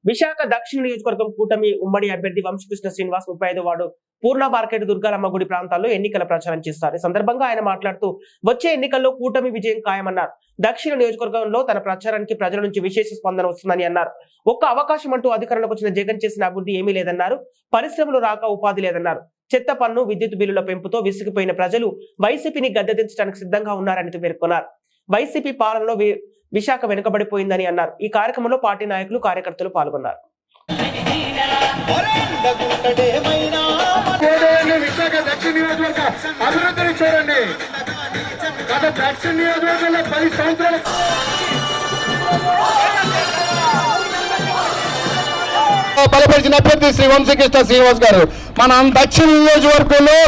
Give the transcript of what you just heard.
విశాఖ దక్షిణ నియోజకవర్గం కూటమి ఉమ్మడి అభ్యర్థి వంశకృష్ణ శ్రీనివాస్ 35వ వార్డు పూర్ణ మార్కెట్ దుర్గాలమ్మ గుడి ప్రాంతాల్లో ఎన్నికల ప్రచారం చేస్తారు. ఈ సందర్భంగా ఆయన మాట్లాడుతూ వచ్చే ఎన్నికల్లో కూటమి విజయం ఖాయమన్నారు. దక్షిణ నియోజకవర్గంలో తన ప్రచారానికి ప్రజల నుంచి విశేష స్పందన వస్తుందని అన్నారు. ఒక్క అవకాశం అంటూ అధికారంలోకి వచ్చిన జగన్ చేసిన అభివృద్ధి ఏమీ లేదన్నారు. పరిశ్రమలు రాక ఉపాధి లేదన్నారు. చెత్త పన్ను, విద్యుత్ బిల్లుల పెంపుతో విసిగిపోయిన ప్రజలు వైసీపీని గద్దెదించడానికి సిద్ధంగా ఉన్నారని పేర్కొన్నారు. వైసీపీ పాలనలో విశాఖ వెనుకబడిపోయిందని అన్నారు. ఈ కార్యక్రమంలో పార్టీ నాయకులు, కార్యకర్తలు పాల్గొన్నారు. విశాఖ దక్షిణ నియోజకవర్గ అభివృద్ధిని చూడండి. గత దక్షిణ నియోజకవర్గంలో 10 సంవత్సరాలు బలపరిచిన అభ్యర్థి శ్రీ వంశకృష్ణ శ్రీనివాస్ గారు మన దక్షిణ నియోజకవర్గంలో